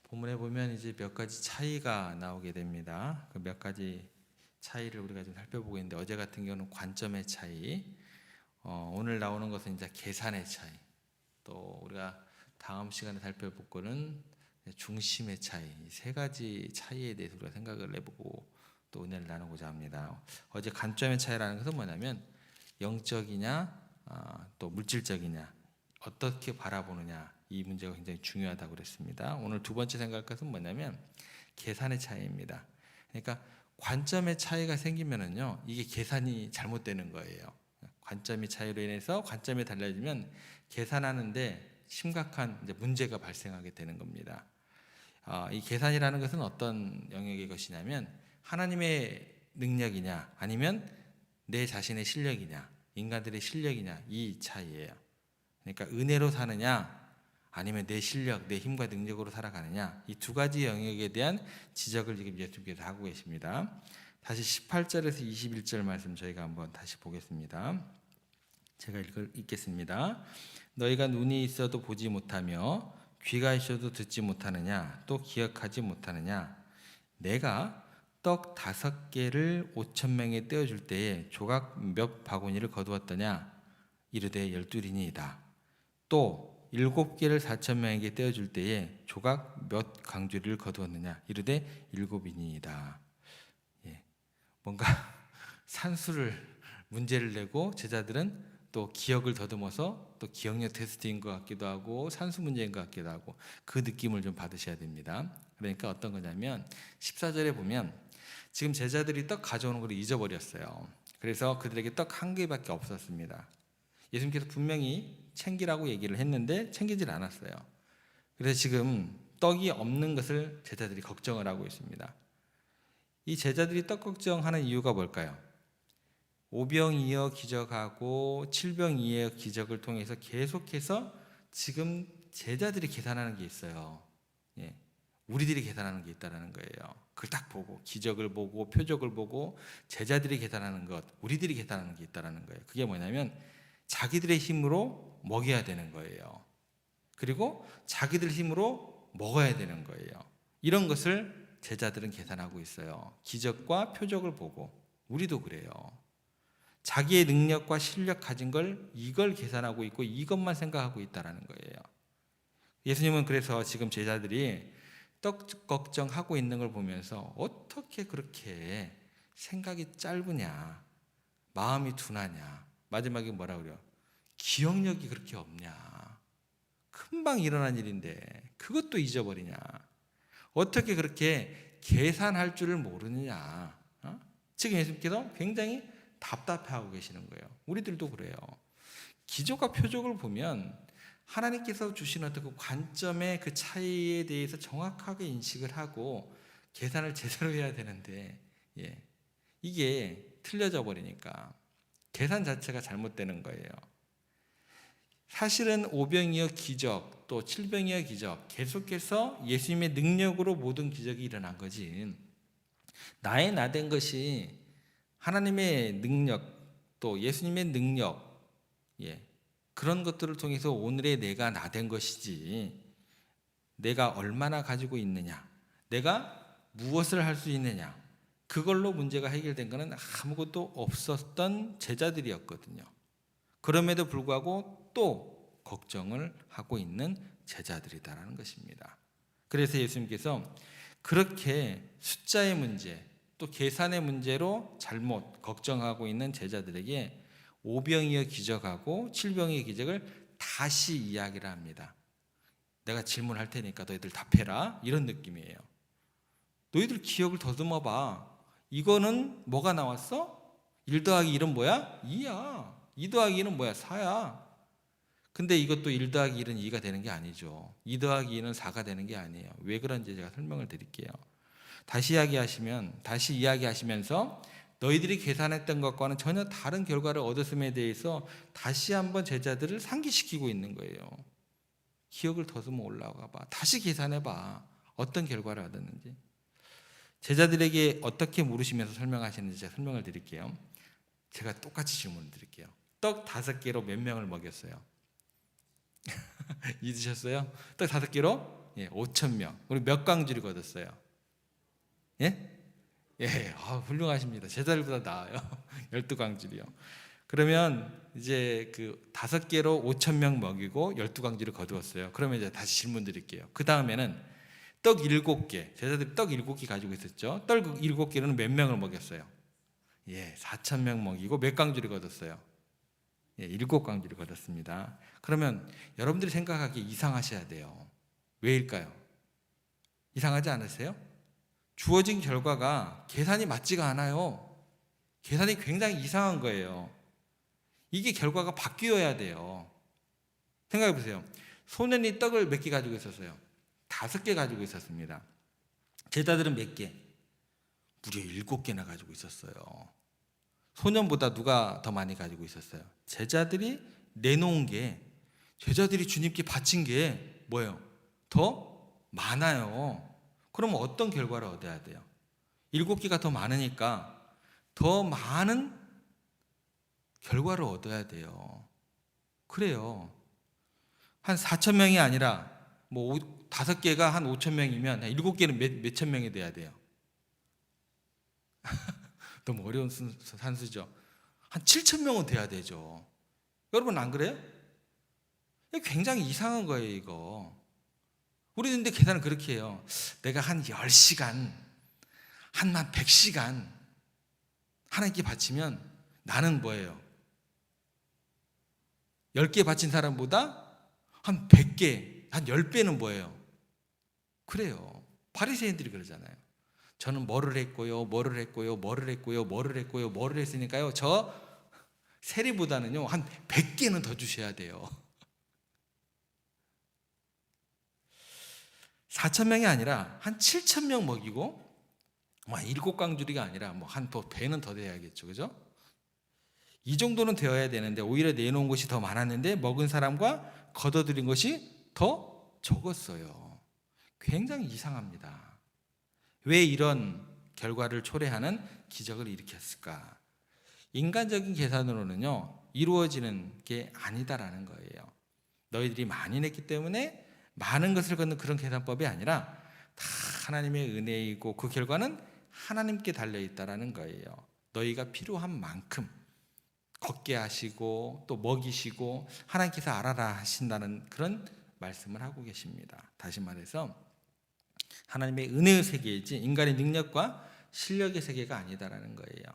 본문에 보면 이제 몇 가지 차이가 나오게 됩니다. 그 몇 가지 차이를 우리가 좀 살펴보고 있는데, 어제 같은 경우는 관점의 차이, 오늘 나오는 것은 이제 계산의 차이, 또 우리가 다음 시간에 살펴볼 거는 중심의 차이, 이 세 가지 차이에 대해서 우리가 생각을 해보고 또 은혜를 나누고자 합니다. 어제 관점의 차이라는 것은 뭐냐면 영적이냐 또 물질적이냐, 어떻게 바라보느냐, 이 문제가 굉장히 중요하다고 그랬습니다. 오늘 두 번째 생각할 것은 뭐냐면 계산의 차이입니다. 그러니까 관점의 차이가 생기면은요, 이게 계산이 잘못되는 거예요. 관점의 차이로 인해서 관점이 달라지면 계산하는데 심각한 이제 문제가 발생하게 되는 겁니다. 이 계산이라는 것은 어떤 영역의 것이냐면 하나님의 능력이냐 아니면 내 자신의 실력이냐, 인간들의 실력이냐, 이 차이예요. 그러니까 은혜로 사느냐 아니면 내 실력, 내 힘과 능력으로 살아가느냐, 이 두 가지 영역에 대한 지적을 지금 예수님께서 하고 계십니다. 다시 18절에서 21절 말씀 저희가 한번 다시 보겠습니다. 제가 읽겠습니다. 너희가 눈이 있어도 보지 못하며 귀가 있어도 듣지 못하느냐, 또 기억하지 못하느냐. 내가 떡 5개를 5,000명에 떼어줄 때에 조각 몇 바구니를 거두었더냐? 이르되 12리니이다. 또 7개를 4,000명에게 떼어줄 때에 조각 몇 강주리를 거두었느냐? 이르되 7이니이다. 뭔가 산수를 문제를 내고 제자들은 또 기억을 더듬어서 또 기억력 테스트인 것 같기도 하고 산수 문제인 것 같기도 하고, 그 느낌을 좀 받으셔야 됩니다. 그러니까 어떤 거냐면 14절에 보면 지금 제자들이 떡 가져오는 걸 잊어버렸어요. 그래서 그들에게 떡 1개밖에 없었습니다. 예수님께서 분명히 챙기라고 얘기를 했는데 챙기질 않았어요. 그래서 지금 떡이 없는 것을 제자들이 걱정을 하고 있습니다. 이 제자들이 떡 걱정하는 이유가 뭘까요? 5병이어 기적하고 7병이어 기적을 통해서 계속해서 지금 제자들이 계산하는 게 있어요. 우리들이 계산하는 게 있다는 거예요. 그걸 딱 보고, 기적을 보고 표적을 보고 제자들이 계산하는 것, 우리들이 계산하는 게 있다는 거예요. 그게 뭐냐면 자기들의 힘으로 먹여야 되는 거예요. 그리고 자기들 힘으로 먹어야 되는 거예요. 이런 것을 제자들은 계산하고 있어요. 기적과 표적을 보고. 우리도 그래요. 자기의 능력과 실력 가진 걸, 이걸 계산하고 있고 이것만 생각하고 있다는 거예요. 예수님은 그래서 지금 제자들이 떡 걱정하고 있는 걸 보면서 어떻게 그렇게 생각이 짧으냐, 마음이 둔하냐, 마지막에 뭐라 그래요? 기억력이 그렇게 없냐, 금방 일어난 일인데 그것도 잊어버리냐, 어떻게 그렇게 계산할 줄을 모르느냐. 지금 예수님께서 굉장히 답답해하고 계시는 거예요. 우리들도 그래요. 기적과 표적을 보면 하나님께서 주신 어떤 그 관점의 그 차이에 대해서 정확하게 인식을 하고 계산을 제대로 해야 되는데, 이게 틀려져 버리니까 계산 자체가 잘못되는 거예요. 사실은 5병이어 기적, 또 7병이어 기적, 계속해서 예수님의 능력으로 모든 기적이 일어난 거지, 나의 나된 것이 하나님의 능력, 또 예수님의 능력, 그런 것들을 통해서 오늘의 내가 나된 것이지, 내가 얼마나 가지고 있느냐, 내가 무엇을 할 수 있느냐, 그걸로 문제가 해결된 것은 아무것도 없었던 제자들이었거든요. 그럼에도 불구하고 또 걱정을 하고 있는 제자들이다라는 것입니다. 그래서 예수님께서 그렇게 숫자의 문제, 또 계산의 문제로 잘못 걱정하고 있는 제자들에게 5병이어 기적하고 7병의 기적을 다시 이야기를 합니다. 내가 질문할 테니까 너희들 답해라, 이런 느낌이에요. 너희들 기억을 더듬어 봐. 이거는 뭐가 나왔어? 1 더하기 1은 뭐야? 2야. 2 더하기 2는 뭐야? 4야. 근데 이것도 1 더하기 1은 2가 되는 게 아니죠. 2 더하기 2는 4가 되는 게 아니에요. 왜 그런지 제가 설명을 드릴게요. 다시 이야기하시면서 너희들이 계산했던 것과는 전혀 다른 결과를 얻었음에 대해서 다시 한번 제자들을 상기시키고 있는 거예요. 기억을 더듬어 올라가 봐. 다시 계산해 봐. 어떤 결과를 얻었는지. 제자들에게 어떻게 물으시면서 설명하시는지 제가 설명을 드릴게요. 제가 똑같이 질문을 드릴게요. 떡 5개로 몇 명을 먹였어요? 잊으셨어요? 떡 5개로 예, 5,000명. 우리 몇 광주리 거뒀어요? 예? 예, 훌륭하십니다. 제 자리보다 나아요. 12광주리요. 그러면 이제 그 5개로 5,000명 먹이고 12광주리를 거두었어요. 그러면 이제 다시 질문 드릴게요. 그 다음에는 떡 7개, 제자들이 떡 7개 가지고 있었죠. 떡 7개로는 몇 명을 먹였어요? 예, 4,000명 먹이고 몇 광주리 거뒀어요? 예, 7광주리 거뒀습니다. 그러면 여러분들이 생각하기에 이상하셔야 돼요. 왜일까요? 이상하지 않으세요? 주어진 결과가 계산이 맞지가 않아요. 계산이 굉장히 이상한 거예요. 이게 결과가 바뀌어야 돼요. 생각해 보세요. 소년이 떡을 몇 개 가지고 있었어요? 5개 가지고 있었습니다. 제자들은 몇 개? 무려 7개나 가지고 있었어요. 소년보다 누가 더 많이 가지고 있었어요? 제자들이 내놓은 게, 제자들이 주님께 바친 게 뭐예요? 더 많아요. 그러면 어떤 결과를 얻어야 돼요? 7개가 더 많으니까 더 많은 결과를 얻어야 돼요. 그래요. 한 4,000명이 아니라 뭐 5개가 한 5,000명이면 7개는 몇천 명이 돼야 돼요. 너무 어려운 산수죠. 한 7,000명은 돼야 되죠. 여러분 안 그래요? 굉장히 이상한 거예요, 이거. 우리 근데 계산을 그렇게 해요. 내가 한 10시간, 한 100시간 하나님께 바치면 나는 뭐예요? 10개 바친 사람보다 한 100개, 한 10배는 뭐예요? 그래요. 바리새인들이 그러잖아요. 저는 뭐를 했고요, 뭐를 했고요, 뭐를 했고요, 뭐를 했고요, 뭐를 했으니까요. 저 세리보다는요, 한 100개는 더 주셔야 돼요. 4,000명이 아니라 한 7,000명 먹이고, 7광주리가 아니라 한 배는 더 돼야겠죠. 그죠? 이 정도는 되어야 되는데, 오히려 내놓은 것이 더 많았는데, 먹은 사람과 거둬들인 것이 더 적었어요. 굉장히 이상합니다. 왜 이런 결과를 초래하는 기적을 일으켰을까? 인간적인 계산으로는요, 이루어지는 게 아니다라는 거예요. 너희들이 많이 냈기 때문에 많은 것을 걷는 그런 계산법이 아니라 다 하나님의 은혜이고 그 결과는 하나님께 달려있다라는 거예요. 너희가 필요한 만큼 걷게 하시고 또 먹이시고 하나님께서 알아라 하신다는 그런 말씀을 하고 계십니다. 다시 말해서 하나님의 은혜의 세계이지 인간의 능력과 실력의 세계가 아니다라는 거예요.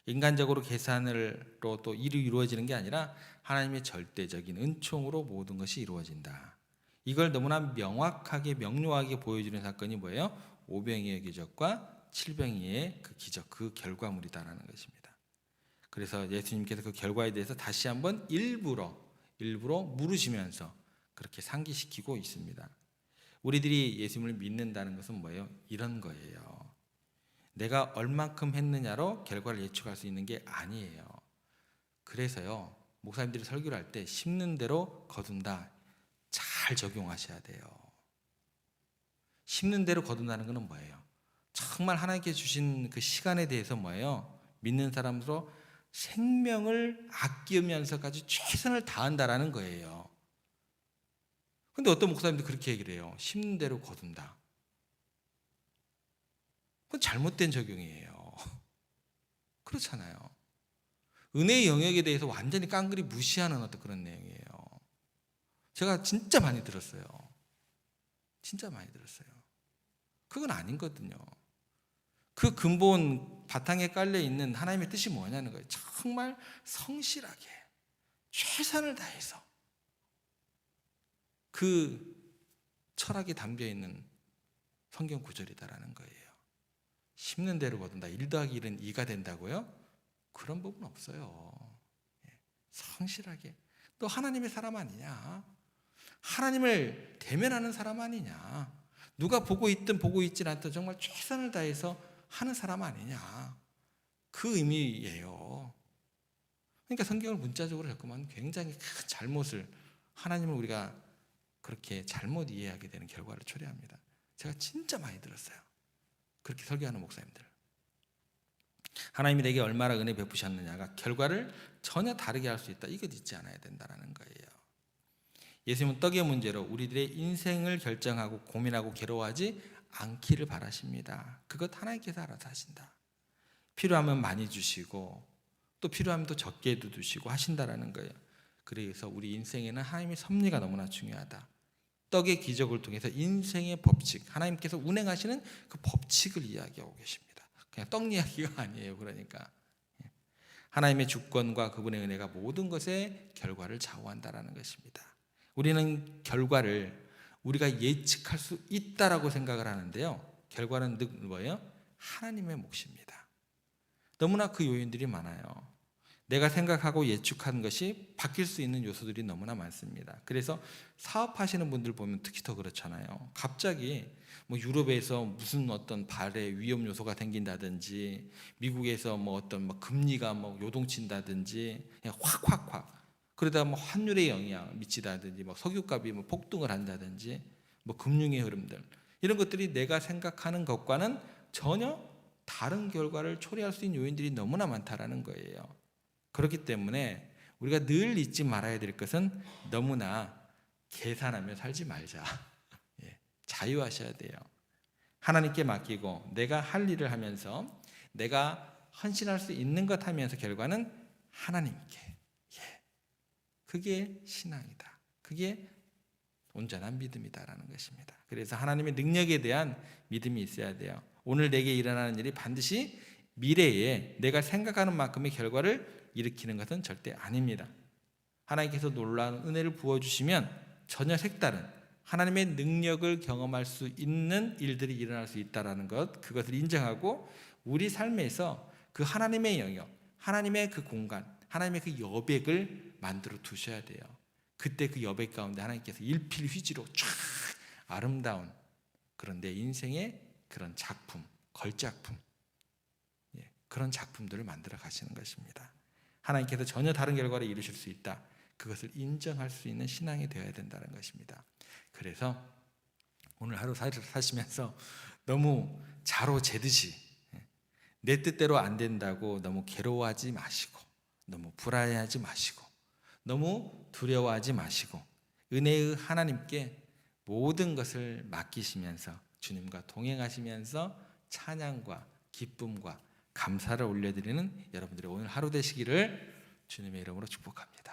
인간적으로 계산으로 또 일이 이루어지는 게 아니라 하나님의 절대적인 은총으로 모든 것이 이루어진다. 이걸 너무나 명확하게 명료하게 보여주는 사건이 뭐예요? 오병이의 기적과 칠병이의 그 기적, 그 결과물이다라는 것입니다. 그래서 예수님께서 그 결과에 대해서 다시 한번 일부러 물으시면서 그렇게 상기시키고 있습니다. 우리들이 예수님을 믿는다는 것은 뭐예요? 이런 거예요. 내가 얼만큼 했느냐로 결과를 예측할 수 있는 게 아니에요. 그래서요, 목사님들이 설교를 할 때 심는 대로 거둔다. 잘 적용하셔야 돼요. 심는 대로 거둔다는 것은 뭐예요? 정말 하나님께 주신 그 시간에 대해서 뭐예요? 믿는 사람으로 생명을 아끼면서까지 최선을 다한다라는 거예요. 근데 어떤 목사님들이 그렇게 얘기를 해요. 심는 대로 거둔다. 그건 잘못된 적용이에요. 그렇잖아요. 은혜의 영역에 대해서 완전히 깡그리 무시하는 어떤 그런 내용이에요. 제가 진짜 많이 들었어요. 진짜 많이 들었어요. 그건 아니거든요. 그 근본 바탕에 깔려있는 하나님의 뜻이 뭐냐는 거예요. 정말 성실하게 최선을 다해서 그 철학이 담겨있는 성경 구절이다라는 거예요. 심는 대로 거둔다. 1 더하기 1은 2가 된다고요? 그런 부분 없어요. 성실하게. 또 하나님의 사람 아니냐? 하나님을 대면하는 사람 아니냐? 누가 보고 있든 보고 있진 않든 정말 최선을 다해서 하는 사람 아니냐? 그 의미예요. 그러니까 성경을 문자적으로 접근하면 굉장히 큰 잘못을, 하나님을 우리가 그렇게 잘못 이해하게 되는 결과를 초래합니다. 제가 진짜 많이 들었어요. 그렇게 설교하는 목사님들. 하나님이 내게 얼마나 은혜 베푸셨느냐가 결과를 전혀 다르게 할 수 있다. 이거 잊지 않아야 된다는 거예요. 예수님은 떡의 문제로 우리들의 인생을 결정하고 고민하고 괴로워하지 않기를 바라십니다. 그것 하나님께서 알아서 하신다. 필요하면 많이 주시고 또 필요하면 또 적게도 주시고 하신다라는 거예요. 그래서 우리 인생에는 하나님의 섭리가 너무나 중요하다. 떡의 기적을 통해서 인생의 법칙, 하나님께서 운행하시는 그 법칙을 이야기하고 계십니다. 그냥 떡 이야기가 아니에요. 그러니까 하나님의 주권과 그분의 은혜가 모든 것의 결과를 좌우한다라는 것입니다. 우리는 결과를 우리가 예측할 수 있다라고 생각을 하는데요. 결과는 늘 뭐예요? 하나님의 몫입니다. 너무나 그 요인들이 많아요. 내가 생각하고 예측한 것이 바뀔 수 있는 요소들이 너무나 많습니다. 그래서 사업하시는 분들 보면 특히 더 그렇잖아요. 갑자기 뭐 유럽에서 무슨 어떤 발해 위험 요소가 생긴다든지, 미국에서 뭐 어떤 뭐 금리가 뭐 요동친다든지, 그냥 확 그러다 뭐 환율에 영향 미치다든지, 뭐 석유값이 뭐 폭등을 한다든지, 뭐 금융의 흐름들, 이런 것들이 내가 생각하는 것과는 전혀 다른 결과를 초래할 수 있는 요인들이 너무나 많다라는 거예요. 그렇기 때문에 우리가 늘 잊지 말아야 될 것은 너무나 계산하며 살지 말자. 자유하셔야 돼요. 하나님께 맡기고 내가 할 일을 하면서 내가 헌신할 수 있는 것 하면서 결과는 하나님께. 그게 신앙이다. 그게 온전한 믿음이다라는 것입니다. 그래서 하나님의 능력에 대한 믿음이 있어야 돼요. 오늘 내게 일어나는 일이 반드시 미래에 내가 생각하는 만큼의 결과를 일으키는 것은 절대 아닙니다. 하나님께서 놀라운 은혜를 부어주시면 전혀 색다른 하나님의 능력을 경험할 수 있는 일들이 일어날 수 있다는 것, 그것을 인정하고 우리 삶에서 그 하나님의 영역, 하나님의 그 공간, 하나님의 그 여백을 만들어 두셔야 돼요. 그때 그 여백 가운데 하나님께서 일필휘지로 쫙 아름다운 그런 내 인생의 그런 작품, 걸작품, 그런 작품들을 만들어 가시는 것입니다. 하나님께서 전혀 다른 결과를 이루실 수 있다. 그것을 인정할 수 있는 신앙이 되어야 된다는 것입니다. 그래서 오늘 하루 사시면서 너무 자로 재듯이 내 뜻대로 안 된다고 너무 괴로워하지 마시고, 너무 불안해하지 마시고, 너무 두려워하지 마시고, 은혜의 하나님께 모든 것을 맡기시면서 주님과 동행하시면서 찬양과 기쁨과 감사를 올려드리는 여러분들의 오늘 하루 되시기를 주님의 이름으로 축복합니다.